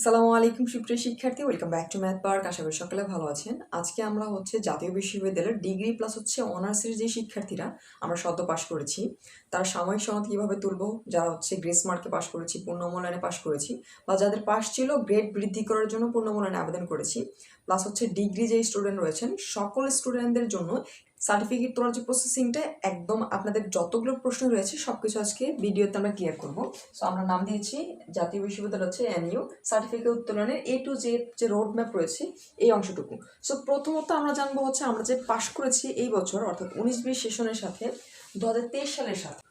আসসালামু আলাইকুম সুপ্রিয় শিক্ষার্থী, welcome back to Math Park. আশা করি সকলে ভালো আছেন। আজকে আমরা জাতীয় বিশ্ববিদ্যালয়ের ডিগ্রি প্লাস অনার্সের যে শিক্ষার্থীরা আমরা সদ্য পাশ করেছি, তারা সাময়িক সনদ কীভাবে তুলবো, যারা গ্রেস মার্কে পাশ করেছি, পূর্ণমূল্যায়নে পাশ করেছি, বা যাদের পাশ ছিল গ্রেড বৃদ্ধি করার জন্য পূর্ণমূল্যায়নে আবেদন করেছি, প্লাস ডিগ্রি যে স্টুডেন্ট রয়েছেন সকল স্টুডেন্টদের জন্য সার্টিফিকেট তোলার যে প্রসেসিংটা একদম আপনাদের যতগুলো প্রশ্ন রয়েছে সবকিছু আজকে ভিডিওতে আমরা ক্লিয়ার করবো। সো আমরা নাম দিয়েছি জাতীয় বিশ্ববিদ্যালয় এনইউ সার্টিফিকেট উত্তোলনের A to Z যে রোড ম্যাপ রয়েছে এই অংশটুকু। সো প্রথমত আমরা জানবো আমরা যে পাশ করেছি এই বছর অর্থাৎ 19-20 সেশনের সাথে 2023 সালের সাথে।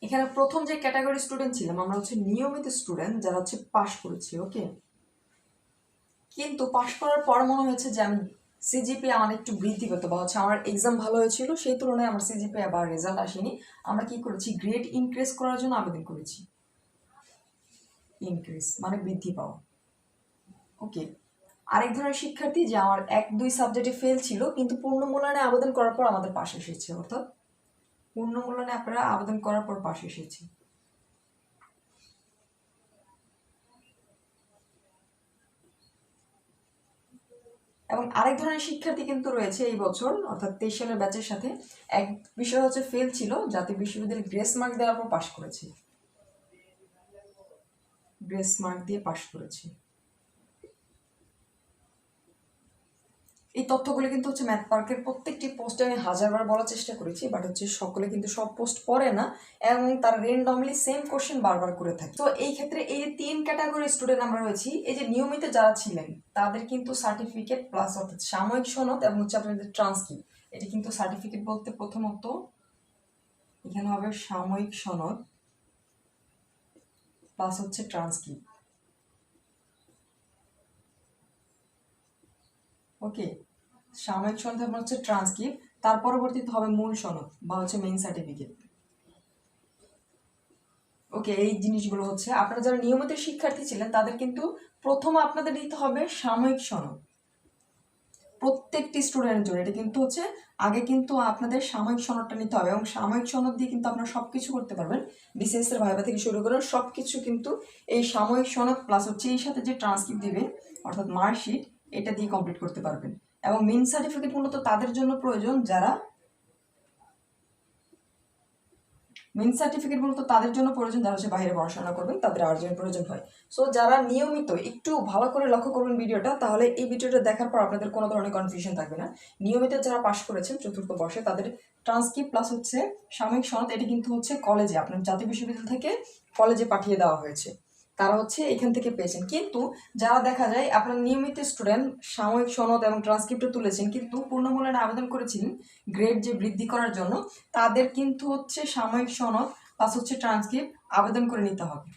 এখানে প্রথম যে ক্যাটাগরি স্টুডেন্ট ছিলাম আমরা নিয়মিত স্টুডেন্ট যারা পাশ করেছি। ওকে, কিন্তু পাশ করার পর মনে হয়েছে যে আমি সিজিপি আমার একটু বৃদ্ধি করতে বা আমার এক্সাম ভালো হয়েছিল, সেই তুলনায় আমার সিজিপি আবার রেজাল্ট আসেনি। আমরা কি করেছি, গ্রেড ইনক্রিজ করার জন্য আবেদন করেছি। ইনক্রিজ মানে বৃদ্ধি পাওয়া। ওকে, আরেক ধরনের শিক্ষার্থী যে আমার 1-2 সাবজেক্টে ফেল ছিল কিন্তু পূর্ণমূল্যায়নে আবেদন করার পর আমাদের পাশে এসেছে, অর্থাৎ পূর্ণমূল্যায়নে আপনারা আবেদন করার পর পাশে এসেছে। এবং আরেক ধরনের শিক্ষার্থী কিন্তু রয়েছে এই বছর অর্থাৎ 23 সালের ব্যাচের সাথে এক বিষয় ফেল ছিল, জাতীয় বিশ্ববিদ্যালয়ের গ্রেস মার্ক দেওয়ার পর পাশ করেছে। গ্রেস মার্ক দিয়ে পাশ করেছে। এই তথ্যগুলো কিন্তু ম্যাথ পার্কের প্রত্যেকটি পোস্টে আমি হাজারবার বলার চেষ্টা করেছি, বাট সকলে কিন্তু সব পোস্ট পড়ে না এবং তার র্যান্ডমলি সেম কোশ্চেন বারবার করে থাকে। তো এই ক্ষেত্রে এই যে 3 ক্যাটাগরি স্টুডেন্ট আমরা রয়েছি, এই যে নিয়মিত যারা ছিলেন তাদের কিন্তু সার্টিফিকেট প্লাস অর্থাৎ সাময়িক সনদ এবং আপনাদের ট্রান্সক্রিপ্ট, এটি কিন্তু সার্টিফিকেট বলতে প্রথমত এখানে হবে সাময়িক সনদ প্লাস ট্রান্সক্রিপ্ট। ওকে, সাময়িক সনদ এবং ট্রান্সক্রিপ্ট, তার পরবর্তীতে হবে মূল সনদ বা মেইন সার্টিফিকেট। ওকে, এই জিনিসগুলো আপনারা যারা নিয়মিত শিক্ষার্থী ছিলেন তাদের কিন্তু প্রথম আপনাদের দিতে হবে সাময়িক সনদ প্রত্যেকটি স্টুডেন্টের জন্য। এটা কিন্তু আগে কিন্তু আপনাদের সাময়িক সনদটা নিতে হবে এবং সাময়িক সনদ দিয়ে কিন্তু আপনারা সবকিছু করতে পারবেন। বিসিএস এর ভাইবা থেকে শুরু করে সবকিছু কিন্তু এই সাময়িক সনদ প্লাস এই সাথে যে ট্রান্সক্রিপ্ট দিবে অর্থাৎ মার্কশিট, এটা দিয়ে কমপ্লিট করতে পারবেন। এবং মেইন সার্টিফিকেট মূলত তাদের জন্য প্রয়োজন যারা মেইন সার্টিফিকেট মূলত তাদের জন্য প্রয়োজন যারা বাইরে পড়াশোনা করবেন, তাদের আর্জেন্ট প্রয়োজন হয়। সো যারা নিয়মিত একটু ভালো করে লক্ষ্য করবেন ভিডিওটা, তাহলে এই ভিডিওটা দেখার পর আপনাদের কোনো ধরনের কনফিউশন থাকবে না। নিয়মিত যারা পাশ করেছেন চতুর্থ বর্ষে তাদের ট্রান্সক্রিপ্ট প্লাস সাময়িক সনদ, এটি কিন্তু কলেজে আপনার জাতীয় বিশ্ববিদ্যালয় থেকে কলেজে পাঠিয়ে দেওয়া হয়েছে, তারা এখান থেকে পেয়েছেন। কিন্তু যারা দেখা যায় আপনার নিয়মিত স্টুডেন্ট সাময়িক সনদ এবং ট্রান্সক্রিপ্টে তুলেছেন কিন্তু পূর্ণমূল্যায়নে আবেদন করেছিলেন গ্রেড যে বৃদ্ধি করার জন্য, তাদের কিন্তু সাময়িক সনদ প্লাস ট্রান্সক্রিপ্ট আবেদন করে নিতে হবে।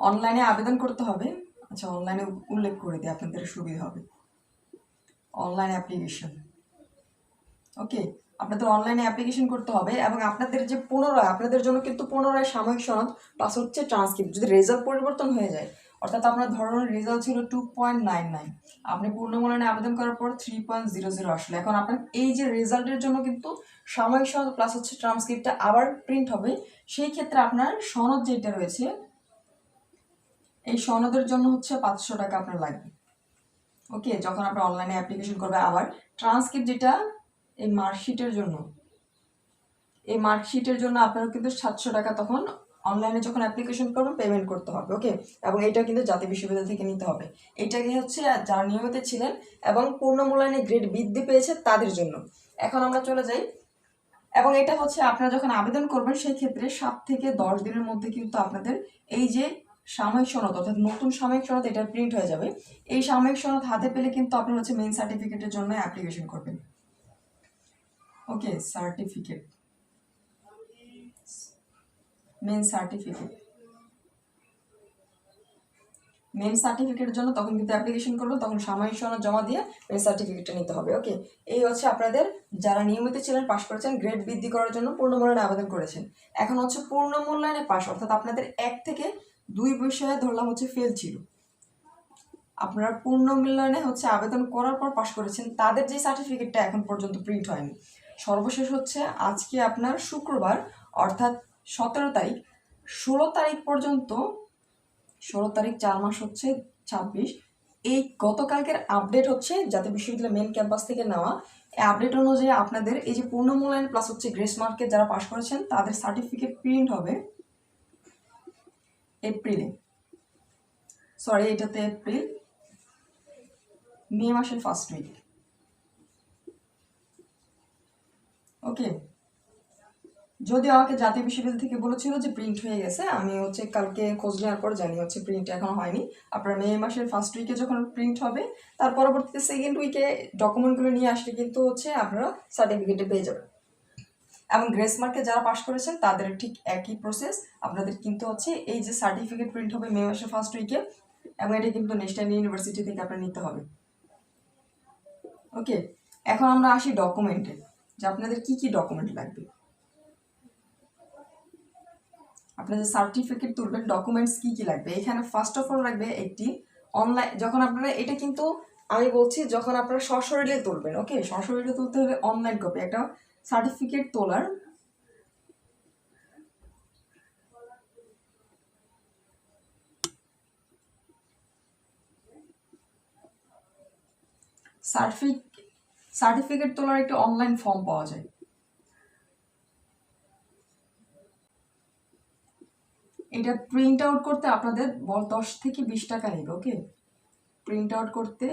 অনলাইনে আবেদন করতে হবে। আচ্ছা, অনলাইনে উল্লেখ করে দিই আপনাদের সুবিধা হবে। Online application. ওকে, আপনাদের অনলাইনে অ্যাপ্লিকেশন করতে হবে এবং আপনাদের যে পুনরায় আপনাদের জন্য কিন্তু পুনরায় সাময়িক সনদ প্লাস ট্রান্সক্রিপ্ট, যদি রেজাল্ট পরিবর্তন হয়ে যায় অর্থাৎ আপনার ধরনের রেজাল্ট ছিল 2.99, আপনি পূর্ণমূল্যায়নে আবেদন করার পর 3.00 আসলে, এখন আপনার এই যে রেজাল্টের জন্য কিন্তু সাময়িক সনদ প্লাস ট্রান্সক্রিপ্টটা আবার প্রিন্ট হবে। সেই ক্ষেত্রে আপনার সনদ যেটা রয়েছে এই সনদের জন্য 500 টাকা আপনার লাগবে। ওকে, যখন আপনি অনলাইনে অ্যাপ্লিকেশন করবে। আবার ট্রান্সক্রিপ্ট যেটা এই মার্কশিটের জন্য আপনারা কিন্তু 700 টাকা তখন অনলাইনে যখন অ্যাপ্লিকেশন করবেন পেমেন্ট করতে হবে। ওকে, এবং এটা কিন্তু জাতীয় বিশ্ববিদ্যালয় থেকে নিতে হবে। এটাকে যারা নিয়মিত ছিলেন এবং পূর্ণমূল্যায়নে গ্রেড বৃদ্ধি পেয়েছে তাদের জন্য। এখন আমরা চলে যাই, এবং এটা আপনারা যখন আবেদন করবেন সেই ক্ষেত্রে 7 থেকে 10 দিনের মধ্যে কিন্তু আপনাদের এই যে সাময়িক সনদ অর্থাৎ নতুন সাময়িক সনদ এটা প্রিন্ট হয়ে যাবে। এই সাময়িক সনদ হাতে পেলে কিন্তু আপনারা মেইন সার্টিফিকেটের জন্য অ্যাপ্লিকেশন করবেন। ওকে, সার্টিফিকেট, মেইন সার্টিফিকেটের জন্য তখন কিন্তু অ্যাপ্লিকেশন করবেন, তখন সাময়িক সনদ জমা দিয়ে মেইন সার্টিফিকেটটা নিতে হবে। ওকে, এই আপনাদের যারা নিয়মিত ছিলেন পাশ করেছেন গ্রেড বৃদ্ধি করার জন্য পূর্ণমূল্যায়নে আবেদন করেছেন। এখন পূর্ণমূল্যায়নে পাশ অর্থাৎ আপনাদের 1 থেকে 2 বিষয়ে ধরলাম ফেল ছিল, আপনারা পূর্ণমূল্যায়নে আবেদন করার পর পাশ করেছেন, তাদের যে সার্টিফিকেটটা এখন পর্যন্ত প্রিন্ট হয়নি। সর্বশেষ আজকে আপনার শুক্রবার অর্থাৎ 17 তারিখ, 16 তারিখ পর্যন্ত 16 তারিখ 4 মাস হচ্ছে 26। এই গতকালকের আপডেট হচ্ছে জাতীয় বিশ্ববিদ্যালয় মেন ক্যাম্পাস থেকে নেওয়া। এই আপডেট অনুযায়ী আপনাদের এই যে পূর্ণ মূল্যায়ন প্লাস হচ্ছে গ্রেস মার্কে যারা পাশ করেছেন তাদের সার্টিফিকেট প্রিন্ট হবে এপ্রিলে, সরি এটাতে এপ্রিল, মে মাসের ফার্স্ট উইক। ওকে, যদি আমাকে জাতীয় বিশ্ববিদ্যালয় থেকে বলেছিল যে প্রিন্ট হয়ে গেছে, আমি হচ্ছে কালকে খোঁজ নেওয়ার পর জানি হচ্ছে প্রিন্ট এখনো হয়নি। আপনার মে মাসের ফার্স্ট উইকে যখন প্রিন্ট হবে তার পরবর্তীতে সেকেন্ড উইকে ডকুমেন্টগুলো নিয়ে আসলে কিন্তু হচ্ছে আপনারা সার্টিফিকেটে পেয়ে যাবেন। এবং গ্রেস মার্কে যারা পাশ করেছেন তাদের ঠিক একই প্রসেস, আপনাদের কিন্তু হচ্ছে এই যে সার্টিফিকেট প্রিন্ট হবে মে মাসের ফার্স্ট উইকে, এবং এটা কিন্তু ন্যাশনাল ইউনিভার্সিটি থেকে আপনার নিতে হবে। ওকে, এখন আমরা আসি ডকুমেন্টে, যে আপনাদের কি কি ডকুমেন্ট লাগবে। আপনাদের সার্টিফিকেট তুলবেন, ডকুমেন্টস কি কি লাগবে। এখানে ফার্স্ট অফ অল লাগবে একটি অনলাইন, যখন আপনারা এটা কিন্তু আমি বলছি যখন আপনারা সশরীরে তুলবেন, ওকে সশরীরে তুলতে হলে অনলাইন কপি একটা সার্টিফিকেট তোলার সার্টিফিকেট তোলার একটা অনলাইন ফর্ম পাওয়া যায়। এটা প্রিন্ট আউট করতে আপনাদের 10 থেকে 20 টাকা নেবে। ওকে, প্রিন্ট আউট করতে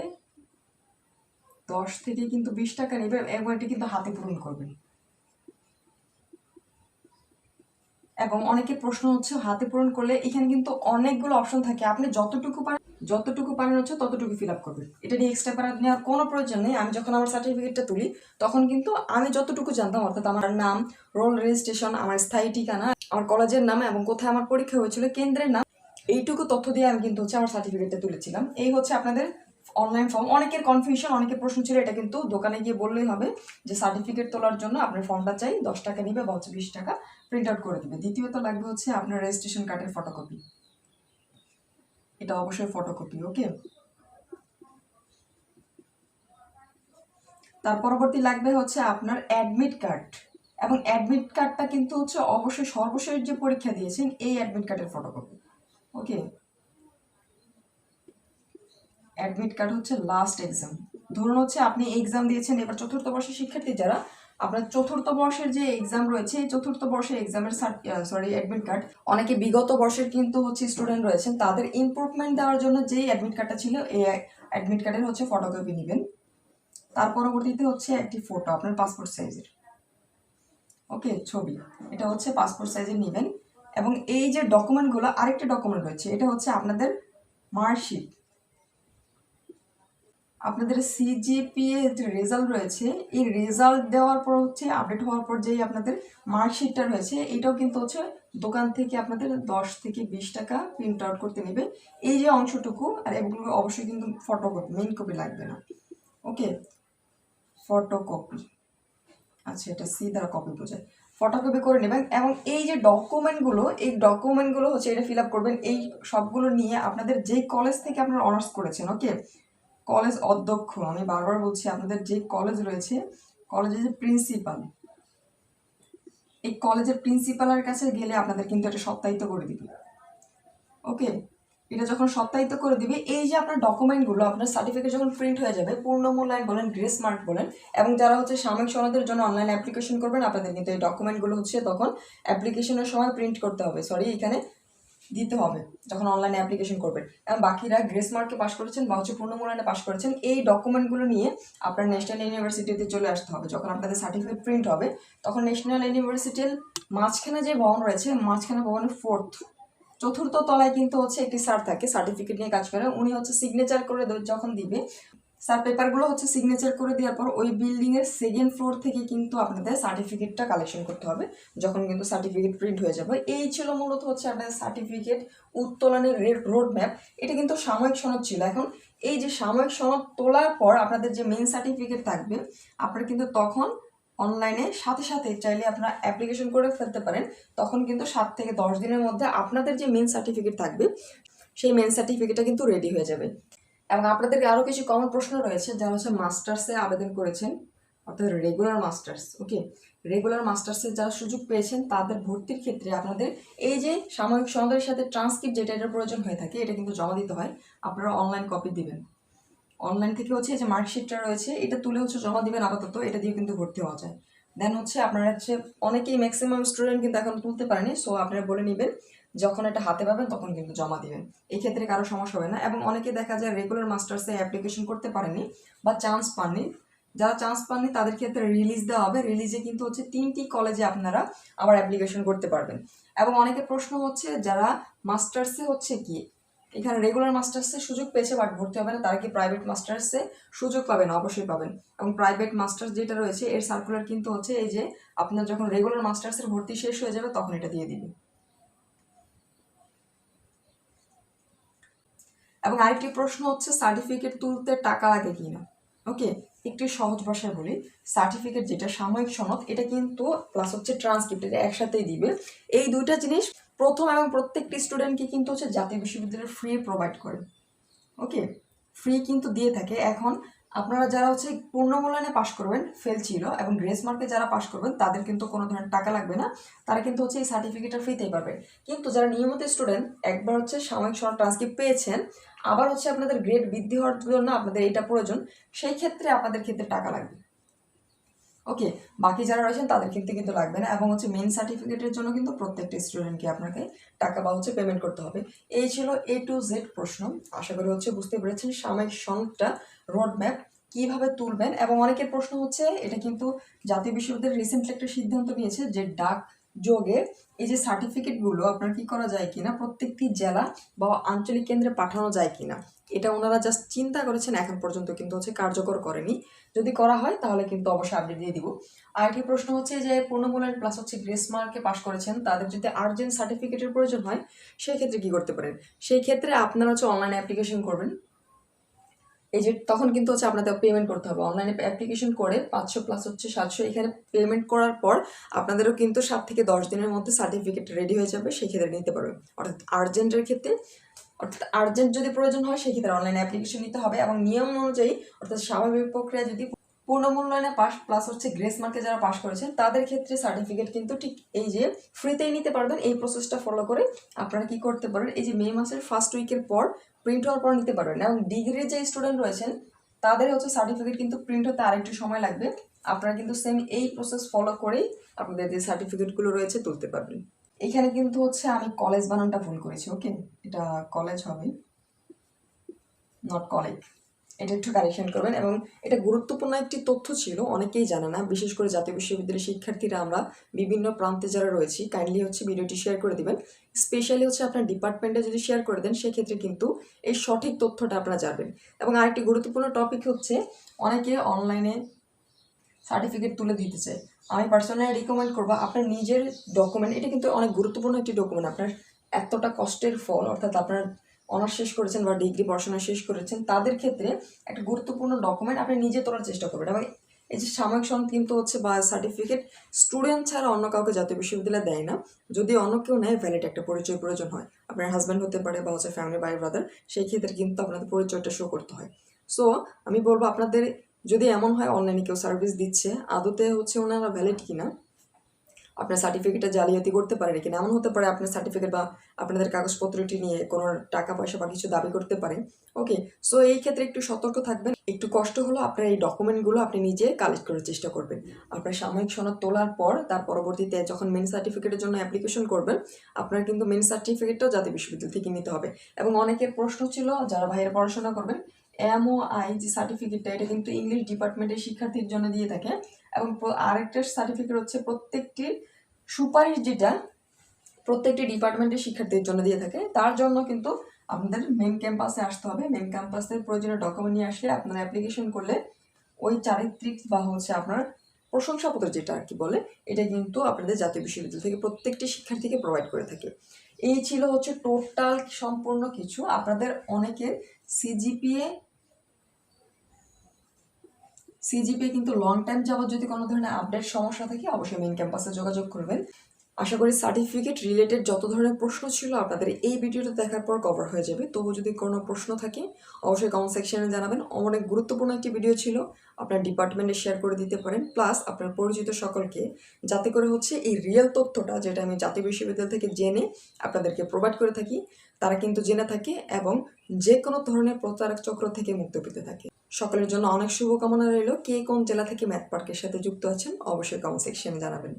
10 থেকে কিন্তু 20 টাকা নেবে, এবং এটা কিন্তু হাতে পূরণ করবেন। এবং অনেকের প্রশ্ন হচ্ছে হাতে পূরণ করলে এখানে কিন্তু অনেকগুলো অপশন থাকে, আপনি যতটুকু পারেন হচ্ছে ততটুকু ফিল আপ করবেন। এটা নিয়ে এক্সট্রা প্যারা নেওয়ার কোনো প্রয়োজন নেই। আমি যখন আমার সার্টিফিকেটটা তুলি তখন কিন্তু আমি যতটুকু জানতাম, অর্থাৎ আমার নাম, রোল রেজিস্ট্রেশন, আমার স্থায়ী ঠিকানা, আমার কলেজের নাম এবং কোথায় আমার পরীক্ষা হয়েছিল, কেন্দ্রের নাম, এইটুকু তথ্য দিয়ে আমি কিন্তু হচ্ছে আমার সার্টিফিকেটটা তুলেছিলাম। এই হচ্ছে আপনাদের অনলাইন ফর্ম। অনেকের কনফিউশন, অনেকের প্রশ্ন ছিল, এটা কিন্তু দোকানে গিয়ে বললেই হবে যে সার্টিফিকেট তোলার জন্য আপনার ফর্মটা চাই, 10 টাকা নিবে বা হচ্ছে 20 টাকা, প্রিন্ট আউট করে দিবে। দ্বিতীয়ত লাগবে হচ্ছে আপনার রেজিস্ট্রেশন কার্ডের ফটোকপি, এটা অবশ্যই ফটোকপি। ওকে, তার পরবর্তী লাগবে হচ্ছে আপনার অ্যাডমিট কার্ড, এবং অ্যাডমিট কার্ডটা কিন্তু হচ্ছে অবশ্যই সর্বশেষ যে পরীক্ষা দিয়েছেন এই অ্যাডমিট কার্ডের ফটোকপি। ওকে, অ্যাডমিট কার্ড হচ্ছে লাস্ট এক্সাম, ধরুন হচ্ছে আপনি এক্সাম দিয়েছেন এবার চতুর্থ বর্ষের শিক্ষার্থী যারা, আপনার চতুর্থ বর্ষের যে এক্সাম রয়েছে এই চতুর্থ বর্ষের এক্সামের অ্যাডমিট কার্ড, অনেকে বিগত বর্ষের কিন্তু হচ্ছে স্টুডেন্ট রয়েছেন, তাদের ইমপ্রুভমেন্ট দেওয়ার জন্য যে অ্যাডমিট কার্ডটা ছিল এই অ্যাডমিট কার্ডের হচ্ছে ফটোকপি নেবেন। তার পরবর্তীতে হচ্ছে একটি ফটো আপনার পাসপোর্ট সাইজের, ওকে ছবি, এটা হচ্ছে পাসপোর্ট সাইজের নেবেন। এবং এই যে ডকুমেন্টগুলো, আরেকটা ডকুমেন্ট রয়েছে, এটা হচ্ছে আপনাদের মার্কশিট, আপনাদের সিজিপিএ যে রেজাল্ট রয়েছে এই রেজাল্ট দেওয়ার পর হচ্ছে আপডেট হওয়ার পর যেই আপনাদের মার্কশিটটা রয়েছে এটাও কিন্তু হচ্ছে দোকান থেকে আপনাদের 10 থেকে 20 টাকা প্রিন্ট আউট করতে নেবে। এই যে অংশটুকু, আর এগুলো অবশ্যই কিন্তু ফটোকপি, মেইন কপি লাগবে না। ওকে, ফটোকপি, আচ্ছা এটা সি দ্বারা কপি বোঝায়, ফটোকপি করে নেবেন। এবং এই যে ডকুমেন্টগুলো, এই ডকুমেন্টগুলো হচ্ছে এটা ফিল আপ করবেন। এই সবগুলো নিয়ে আপনাদের যেই কলেজ থেকে আপনারা অনার্স করেছেন, ওকে কলেজ অধ্যক্ষ, আমি বারবার বলছি আপনাদের যে কলেজ রয়েছে কলেজের যে প্রিন্সিপাল, এই কলেজের প্রিন্সিপালের কাছে গেলে আপনাদের কিন্তু এটা সত্যায়িত করে দিবে। ওকে, এটা যখন সত্যায়িত করে দিবে, এই যে আপনার ডকুমেন্টগুলো, আপনার সার্টিফিকেট যখন প্রিন্ট হয়ে যাবে, পূর্ণ মূল্যায়ন বলেন, গ্রেস মার্ক বলেন, এবং যারা হচ্ছে সাময়িক সনদের জন্য অনলাইন অ্যাপ্লিকেশন করবেন আপনাদের কিন্তু এই ডকুমেন্টগুলো হচ্ছে তখন অ্যাপ্লিকেশনের সময় প্রিন্ট করতে হবে, এখানে দিতে হবে যখন অনলাইনে অ্যাপ্লিকেশন করবেন। এবং বাকিরা গ্রেস মার্কে পাশ করেছেন বা হচ্ছে পূর্ণ মূল্যায়নে পাশ করেছেন, এই ডকুমেন্টগুলো নিয়ে আপনার ন্যাশনাল ইউনিভার্সিটিতে চলে আসতে হবে। যখন আপনাদের সার্টিফিকেট প্রিন্ট হবে তখন ন্যাশনাল ইউনিভার্সিটির মাঝখানে যে ভবন রয়েছে, মাঝখানে ভবনের চতুর্থ তলায় কিন্তু হচ্ছে একটি স্যার থাকে, সার্টিফিকেট নিয়ে কাজ করে, উনি হচ্ছে সিগনেচার করে যখন দিবে, স্যার পেপারগুলো হচ্ছে সিগনেচার করে দেওয়ার পর ওই বিল্ডিংয়ের সেকেন্ড ফ্লোর থেকে কিন্তু আপনাদের সার্টিফিকেটটা কালেকশন করতে হবে, যখন কিন্তু সার্টিফিকেট প্রিন্ট হয়ে যাবে। এই ছিল মূলত হচ্ছে আপনাদের সার্টিফিকেট উত্তোলনের রোড ম্যাপ। এটা কিন্তু সাময়িক সনদ ছিল। এখন এই যে সাময়িক সনদ তোলার পর আপনাদের যে মেইন সার্টিফিকেট থাকবে, আপনারা কিন্তু তখন অনলাইনে সাথে সাথে চাইলে আপনারা অ্যাপ্লিকেশন করে ফেলতে পারেন, তখন কিন্তু 7 থেকে 10 দিনের মধ্যে আপনাদের যে মেইন সার্টিফিকেট থাকবে সেই মেইন সার্টিফিকেটটা কিন্তু রেডি হয়ে যাবে। এবং আপনাদেরকে আরও কিছু কমন প্রশ্ন রয়েছে যারা হচ্ছে মাস্টার্সে আবেদন করেছেন, অর্থাৎ রেগুলার মাস্টার্স। ওকে, রেগুলার মাস্টার্সের যারা সুযোগ পেয়েছেন তাদের ভর্তির ক্ষেত্রে আপনাদের এই যে সাময়িক সনদের সাথে ট্রান্সক্রিপ্ট যেটা এটার প্রয়োজন হয়ে থাকে, এটা কিন্তু জমা দিতে হয়। আপনারা অনলাইন কপি দিবেন, অনলাইন থেকে হচ্ছে যে মার্কশিটটা রয়েছে এটা তুলে হচ্ছে জমা দিবেন আপাতত, এটা দিয়ে কিন্তু ভর্তি হওয়া যায়। দেন হচ্ছে আপনারা হচ্ছে অনেকেই ম্যাক্সিমাম স্টুডেন্ট কিন্তু এখন তুলতে পারেনি, সো আপনারা বলে নেবেন যখন এটা হাতে পাবেন তখন কিন্তু জমা দিবেন, এই ক্ষেত্রে কারো সমস্যা হবে না। এবং অনেকে দেখা যায় রেগুলার মাস্টার্সে অ্যাপ্লিকেশন করতে পারেনি বা চান্স পাননি, যারা চান্স পাননি তাদের ক্ষেত্রে রিলিজ দেওয়া হবে, রিলিজে কিন্তু হচ্ছে 3টি কলেজে আপনারা আবার অ্যাপ্লিকেশন করতে পারবেন। এবং অনেকের প্রশ্ন হচ্ছে যারা মাস্টার্সে হচ্ছে কি এখানে রেগুলার মাস্টার্সে সুযোগ পেয়েছে বাট ভর্তি হবে না, তারা কি প্রাইভেট মাস্টার্সে সুযোগ পাবেন? অবশ্যই পাবেন। এবং প্রাইভেট মাস্টার্স যেটা রয়েছে এর সার্কুলার কিন্তু হচ্ছে এই যে আপনার যখন রেগুলার মাস্টার্সের ভর্তি শেষ হয়ে যাবে তখন এটা দিয়ে দিবে। এবং আরেকটি প্রশ্ন হচ্ছে সার্টিফিকেট তুলতে টাকা লাগে কিনা। ওকে, একটু সহজ ভাষায় বলি, সার্টিফিকেট যেটা সাময়িক সনদ এটা কিন্তু প্লাস হচ্ছে ট্রান্সক্রিপ্ট এটা একসাথেই দিবে। এই দুইটা জিনিস প্রথম এবং প্রত্যেকটি স্টুডেন্টকে কিন্তু হচ্ছে জাতীয় বিশ্ববিদ্যালয় ফ্রি প্রোভাইড করে। ওকে, ফ্রি কিন্তু দিয়ে থাকে। এখন আপনারা যারা হচ্ছে পূর্ণমূল্যায়নে পাশ করবেন, ফেল ছিল, এবং গ্রেস মার্কে যারা পাশ করবেন তাদের কিন্তু কোনো ধরনের টাকা লাগবে না, তারা কিন্তু হচ্ছে এই সার্টিফিকেটটা ফ্রিতেই পাবে। কিন্তু যারা নিয়মিত স্টুডেন্ট একবার হচ্ছে সাময়িক সনদ ট্রান্সক্রিপ্ট পেয়েছেন, আবার হচ্ছে আপনাদের গ্রেড বৃদ্ধি হওয়ার জন্য আপনাদের এটা প্রয়োজন, সেই ক্ষেত্রে আপনাদের ক্ষেত্রে টাকা লাগবে। ওকে, বাকি যারা রয়েছেন তাদের ক্ষেত্রে কিন্তু লাগবে না। এবং হচ্ছে মেন সার্টিফিকেটের জন্য কিন্তু প্রত্যেকটা স্টুডেন্টকে আপনাকে টাকা বা হচ্ছে পেমেন্ট করতে হবে। এই ছিল A to Z প্রশ্ন। আশা করি হচ্ছে বুঝতে পেরেছেন সাময়িক সনদটা রোড ম্যাপ কিভাবে তুলবেন। এবং অনেকের প্রশ্ন হচ্ছে এটা কিন্তু জাতীয় বিশ্ববিদ্যালয় রিসেন্টলি একটা সিদ্ধান্ত নিয়েছে যে ডাক যোগে এই যে সার্টিফিকেটগুলো আপনার কি করা যায় কিনা প্রত্যেকটি জেলা বা আঞ্চলিক কেন্দ্রে পাঠানো যায় কিনা, এটা ওনারা জাস্ট চিন্তা করেছেন, এখন পর্যন্ত কিন্তু হচ্ছে কার্যকর করেনি। যদি করা হয় তাহলে কিন্তু অবশ্যই আপডেট দিয়ে দিব। আরেকটি প্রশ্ন হচ্ছে যে পূর্ণমূল্যায়ন প্লাস হচ্ছে গ্রেস মার্কে পাশ করেছেন তাদের যদি আর্জেন্ট সার্টিফিকেটের প্রয়োজন হয় সেই ক্ষেত্রে কি করতে পারেন? সেই ক্ষেত্রে আপনারা হচ্ছে অনলাইনে অ্যাপ্লিকেশন করবেন। এই যে তখন কিন্তু হচ্ছে আপনাদের পেমেন্ট করতে হবে, অনলাইনে অ্যাপ্লিকেশন করে 500 প্লাস হচ্ছে 700 এখানে পেমেন্ট করার পর আপনাদেরও কিন্তু 7 থেকে 10 দিনের মধ্যে সার্টিফিকেট রেডি হয়ে যাবে, সেই ক্ষেত্রে নিতে পারবেন। অর্থাৎ আর্জেন্ট যদি প্রয়োজন হয় সেক্ষেত্রে অনলাইনে অ্যাপ্লিকেশন নিতে হবে। এবং নিয়ম অনুযায়ী অর্থাৎ স্বাভাবিক প্রক্রিয়া যদি পূর্ণমূল্যায়নে পাস প্লাস হচ্ছে গ্রেস মার্কে যারা পাস করেছেন তাদের ক্ষেত্রে সার্টিফিকেট কিন্তু ঠিক এই যে ফ্রিতেই নিতে পারবেন। এই প্রসেসটা ফলো করে আপনারা কি করতে পারেন, এই যে মে মাসের ফার্স্ট উইকের পর প্রিন্ট হওয়ার পর নিতে পারবেন। এবং ডিগ্রির যে স্টুডেন্ট রয়েছেন তাদের হচ্ছে সার্টিফিকেট কিন্তু প্রিন্ট হতে আরেকটু সময় লাগবে, আপনারা কিন্তু সেম এই প্রসেস ফলো করেই আপনাদের যে সার্টিফিকেটগুলো রয়েছে তুলতে পারবেন। এখানে কিন্তু হচ্ছে আমি কলেজ বানানটা ভুল করেছি। ওকে, এটা কলেজ হবে, নট কলেজ, এটা একটু কারেকশন করবেন। এবং এটা গুরুত্বপূর্ণ একটি তথ্য ছিল, অনেকেই জানে না, বিশেষ করে জাতীয় বিশ্ববিদ্যালয়ের শিক্ষার্থীরা আমরা বিভিন্ন প্রান্তে যারা রয়েছি কাইন্ডলি হচ্ছে ভিডিওটি শেয়ার করে দিবেন। স্পেশালি হচ্ছে আপনার ডিপার্টমেন্টে যদি শেয়ার করে দেন সেক্ষেত্রে কিন্তু এই সঠিক তথ্যটা আপনারা জানবেন। এবং আরেকটি গুরুত্বপূর্ণ টপিক হচ্ছে অনেকে অনলাইনে সার্টিফিকেট তুলে দিতে চাই, আমি পার্সোনালি রিকমেন্ড করবো আপনার নিজের ডকুমেন্ট, এটা কিন্তু অনেক গুরুত্বপূর্ণ একটি ডকুমেন্ট, আপনার এতটা কষ্টের ফল, অর্থাৎ আপনার অনার্স শেষ করেছেন বা ডিগ্রি পড়াশোনা শেষ করেছেন তাদের ক্ষেত্রে একটা গুরুত্বপূর্ণ ডকুমেন্ট আপনি নিজে তোলার চেষ্টা করবেন। এবং এই যে সাময়িক সনদ কিন্তু হচ্ছে বা সার্টিফিকেট স্টুডেন্ট ছাড়া অন্য কাউকে জাতীয় বিশ্ববিদ্যালয় দেয় না, যদি অন্য কেউ নেয় ভ্যালিড একটা পরিচয় প্রয়োজন হয়, আপনার হাজব্যান্ড হতে পারে বা হচ্ছে ফ্যামিলি বাই ব্রাদার, সেই ক্ষেত্রে কিন্তু আপনাদের পরিচয়টা শো করতে হয়। সো আমি বলবো আপনাদের যদি এমন হয় অনলাইনে কেউ সার্ভিস দিচ্ছে আদতে হচ্ছে ওনারা ভ্যালিড কিনা, আপনার সার্টিফিকেটটা জালিয়াতি করতে পারে কিনা, এমন হতে পারে আপনার সার্টিফিকেট বা আপনাদের কাগজপত্রটি নিয়ে কোনো টাকা পয়সা বা কিছু দাবি করতে পারে। ওকে, সো এই ক্ষেত্রে একটু সতর্ক থাকবেন, একটু কষ্ট হলো আপনার এই ডকুমেন্টগুলো আপনি নিজে কালেক্ট করার চেষ্টা করবেন। আপনার সাময়িক সনদ তোলার পর তার পরবর্তীতে যখন মেন সার্টিফিকেটের জন্য অ্যাপ্লিকেশন করবেন আপনার কিন্তু মেন সার্টিফিকেটটাও জাতীয় বিশ্ববিদ্যালয় থেকে নিতে হবে। এবং অনেকের প্রশ্ন ছিল যারা ভাইয়ের পড়াশোনা করবেন, MOI যে সার্টিফিকেটটা এটা কিন্তু ইংলিশ ডিপার্টমেন্টের শিক্ষার্থীর জন্য দিয়ে থাকে। এবং আরেকটা সার্টিফিকেট হচ্ছে প্রত্যেকটি সুপারিশ যেটা প্রত্যেকটি ডিপার্টমেন্টের শিক্ষার্থীর জন্য দিয়ে থাকে, তার জন্য কিন্তু আপনাদের মেন ক্যাম্পাসে আসতে হবে। মেন ক্যাম্পাসের প্রয়োজনীয় ডকুমেন্ট নিয়ে আসলে আপনারা অ্যাপ্লিকেশন করলে ওই চারিত্রিক বা হচ্ছে আপনার প্রশংসাপত্র যেটা আর কি বলে এটা কিন্তু আপনাদের জাতীয় বিশ্ববিদ্যালয় থেকে প্রত্যেকটি শিক্ষার্থীকে প্রোভাইড করে থাকে। এই ছিল হচ্ছে টোটাল সম্পূর্ণ কিছু। আপনাদের অনেকের সিজিপিএ কিন্তু লং টাইম যাবত যদি কোনো ধরনের আপডেট সমস্যা থাকে অবশ্যই মেইন ক্যাম্পাসে যোগাযোগ করবেন। আশা করি সার্টিফিকেট রিলেটেড যত ধরনের প্রশ্ন ছিল আপনাদের এই ভিডিওটা দেখার পর কভার হয়ে যাবে। তবু যদি কোনো প্রশ্ন থাকে অবশ্যই কমেন্ট সেকশনে জানাবেন। অনেক গুরুত্বপূর্ণ একটি ভিডিও ছিল, আপনার ডিপার্টমেন্টে শেয়ার করে দিতে পারেন, প্লাস আপনার পরিচিত সকলকে, যাতে করে হচ্ছে এই রিয়েল তথ্যটা যেটা আমি জাতীয় বিশ্ববিদ্যালয় থেকে জেনে আপনাদেরকে প্রোভাইড করে থাকি তারা কিন্তু জেনে থাকে এবং যে কোনো ধরনের প্রতারক চক্র থেকে মুক্ত পেতে থাকে। সকলের জন্য অনেক শুভকামনা রইল। কে কোন জেলা থেকে ম্যাথ পার্কের সাথে যুক্ত আছেন অবশ্যই কমেন্ট সেকশনে জানাবেন।